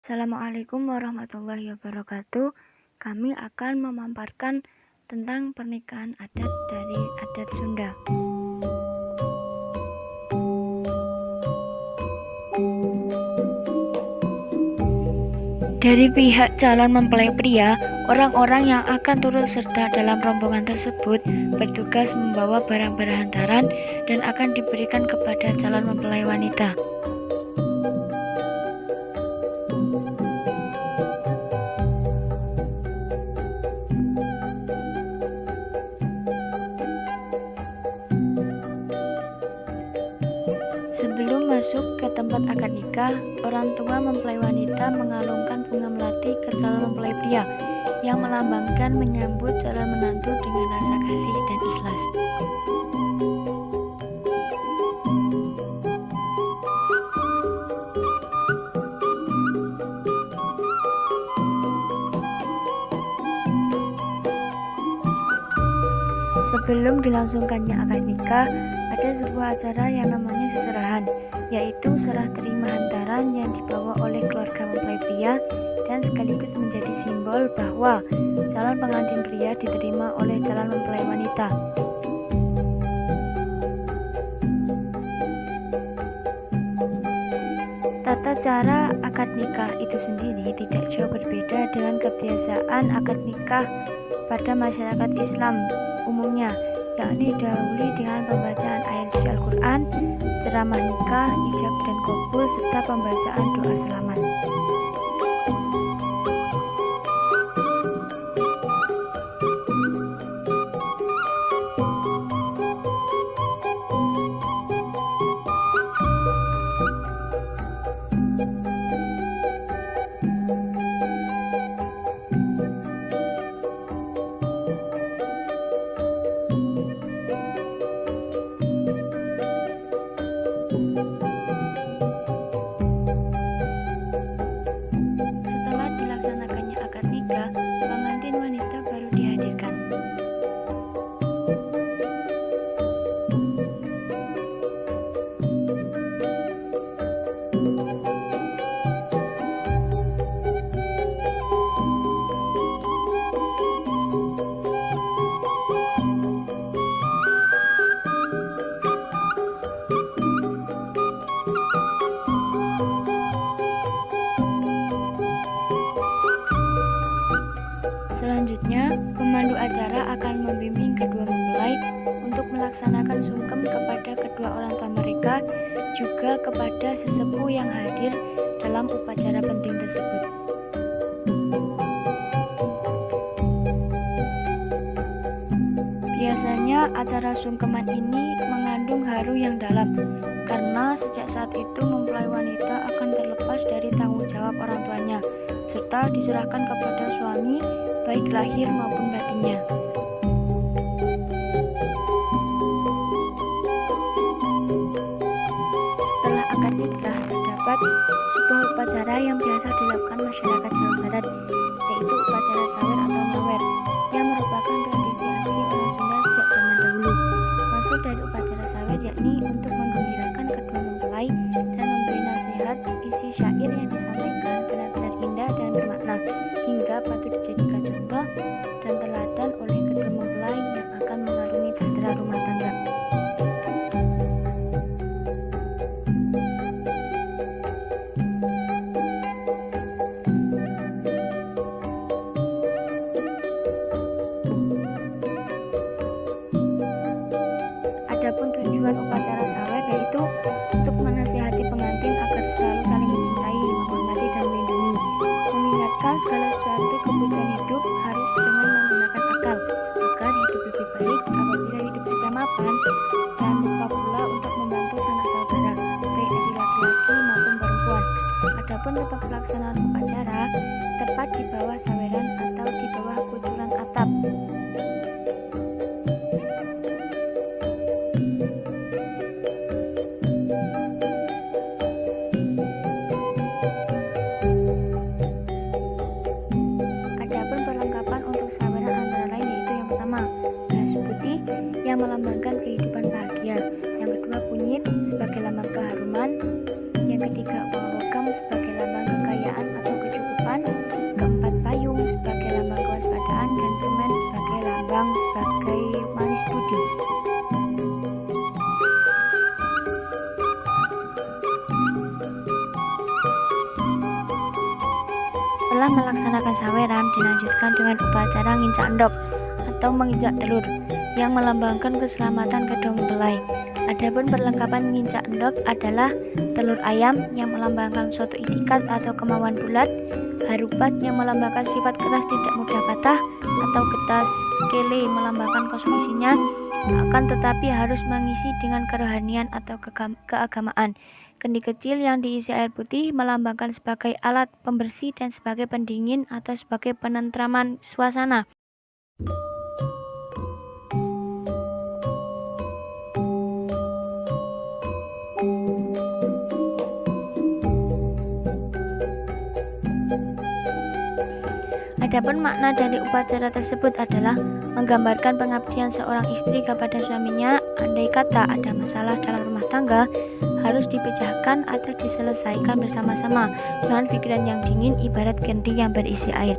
Assalamualaikum warahmatullahi wabarakatuh. Kami akan memaparkan tentang pernikahan adat dari adat Sunda. Dari pihak calon mempelai pria, orang-orang yang akan turut serta dalam rombongan tersebut bertugas membawa barang-barang hantaran dan akan diberikan kepada calon mempelai wanita. Sebelum masuk ke tempat akad nikah, orang tua mempelai wanita mengalungkan bunga melati ke calon mempelai pria yang melambangkan menyambut calon menantu dengan rasa kasih dan ikhlas. Sebelum dilangsungkannya akad nikah, ada sebuah acara yang namanya seserahan, yaitu serah terima hantaran yang dibawa oleh keluarga mempelai pria dan sekaligus menjadi simbol bahwa calon pengantin pria diterima oleh calon mempelai wanita. Tata cara akad nikah itu sendiri tidak jauh berbeda dengan kebiasaan akad nikah pada masyarakat Islam umumnya, yakni didahului dengan pembacaan ayat suci Al-Quran, ceramah nikah, ijab dan qabul, serta pembacaan doa selamat. Setelah dilaksanakannya akad nikah, pengantin wanita baru dihadirkan. Selanjutnya, pemandu acara akan membimbing kedua mempelai untuk melaksanakan sungkem kepada kedua orang tua mereka, juga kepada sesepuh yang hadir dalam upacara penting tersebut. Biasanya acara sungkeman ini mengandung haru yang dalam, karena sejak saat itu mempelai wanita akan terlepas dari tanggung jawab orang tuanya, serta diserahkan kepada suami, baik lahir maupun batinnya. Setelah akad nikah, terdapat sebuah upacara yang biasa dilakukan masyarakat Jawa Barat, yaitu upacara sawer atau nyawer, yang merupakan tradisi asli orang Sunda sejak zaman dahulu. Maksud dari upacara sawer yakni untuk menggembirakan kedua mempelai dan memberi nasihat. Isi syair yang disampaikan benar-benar indah dan bermakna, hingga patut dijadikan contoh dan teladan oleh kedua mempelai yang akan mengarungi bahtera rumah tangga. Adapun tujuan upacara sawer yaitu untuk menasihati pengantin agar selalu saling mencintai, menghormati dan melindungi, mengingatkan segala sesuatu kebutuhan hidup harus dengan menggunakan akal agar hidup lebih baik. Apabila hidup sudah mapan, jangan lupa pula untuk membantu sanak saudara, baik dari laki-laki maupun perempuan. Adapun tempat pelaksanaan upacara tepat di bawah saweran atau di bawah kucuran atap. Adapun perlengkapan untuk saweran antara lain yaitu yang pertama, beras putih yang melambangkan kehidupan bahagia, yang kedua kunyit sebagai lambang keharuman, yang ketiga uang logam sebagai lambang kekayaan atau papan, keempat payung sebagai lambang kewaspadaan, dan permen sebagai lambang sebagai manis budi. Setelah melaksanakan saweran, dilanjutkan dengan upacara ngincak endok atau menginjak telur yang melambangkan keselamatan kedua mempelai. Adapun perlengkapan ngincak endok adalah telur ayam yang melambangkan suatu itikat atau kemauan bulat, harupat yang melambangkan sifat keras tidak mudah patah, atau getas kele melambangkan kosong isinya, akan tetapi harus mengisi dengan kerohanian atau keagamaan. Kendi kecil yang diisi air putih melambangkan sebagai alat pembersih dan sebagai pendingin atau sebagai penentraman suasana. Adapun makna dari upacara tersebut adalah menggambarkan pengabdian seorang istri kepada suaminya. Andai kata ada masalah dalam rumah tangga, harus dipecahkan atau diselesaikan bersama-sama dengan pikiran yang dingin, ibarat kendi yang berisi air.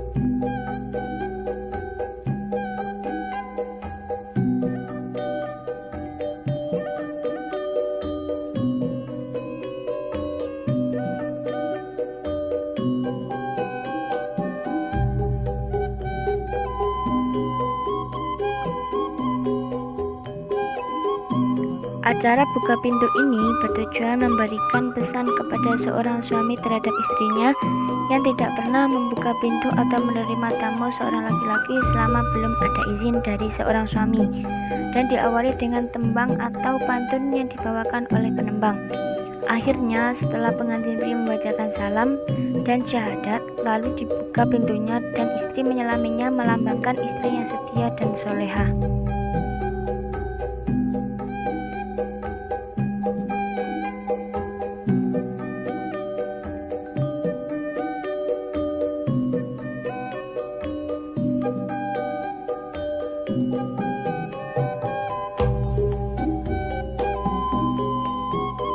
Acara buka pintu ini bertujuan memberikan pesan kepada seorang suami terhadap istrinya yang tidak pernah membuka pintu atau menerima tamu seorang laki-laki selama belum ada izin dari seorang suami, dan diawali dengan tembang atau pantun yang dibawakan oleh penembang. Akhirnya setelah pengantin pria membacakan salam dan syahadat, lalu dibuka pintunya dan istri menyelaminya melambangkan istri yang setia dan soleha.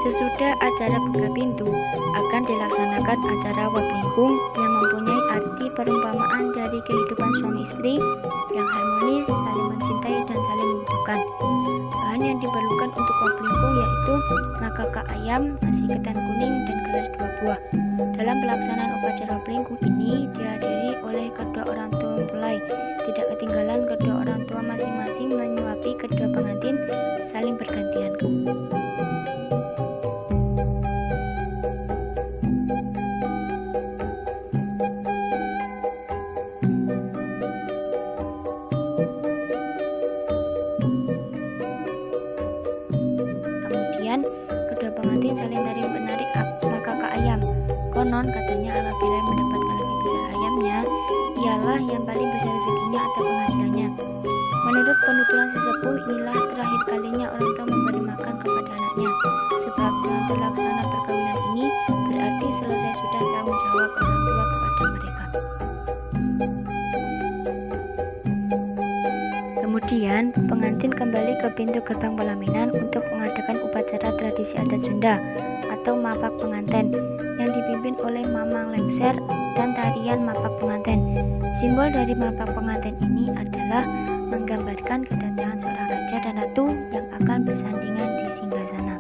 Sesudah acara buka pintu, akan dilaksanakan acara wablingkung yang mempunyai arti perumpamaan dari kehidupan suami istri yang harmonis, saling mencintai dan saling membutuhkan. Bahan yang diperlukan untuk wablingkung yaitu makaka ayam, nasi ketan kuning, dan gelas 2 buah. Dalam pelaksanaan upacara wablingkung ini dihadiri oleh kedua orang tua mempelai. Tidak ketinggalan kedua orang tua masing-masing menyuapi kedua pengantin saling bergantian. Kedua pengantin saling menarik makaka ayam. Konon katanya apabila mendapatkan lebih besar ayamnya, ialah yang paling besar rezekinya atau penghasilannya. Menurut penuturan sesepuh, inilah terakhir kalinya orang tua memberi makan kepada anaknya, sebab dengan terlaksana perkawinan ini berarti selesai sudah tanggung jawab orang tua kepada mereka. Kemudian pengantin kembali ke pintu gerbang pelaminan untuk mengadakan upacara tradisi adat Sunda atau mapak pengantin yang dipimpin oleh mamang lengser dan tarian mapak pengantin. Simbol dari mapak pengantin ini adalah menggambarkan kedatangan seorang raja dan ratu yang akan bersandingan di singgasana.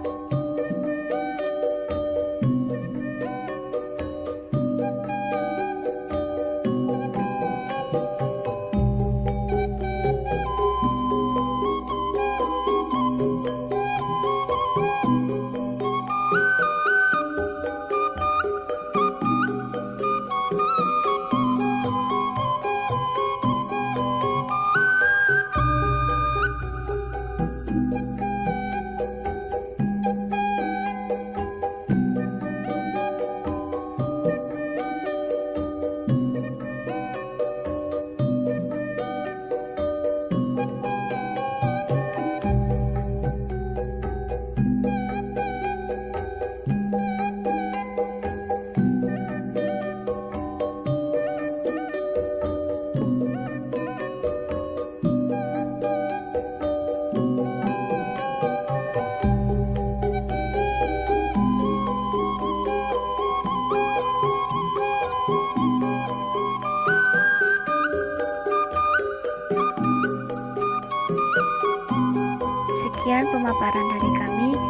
Sekian pemaparan dari kami.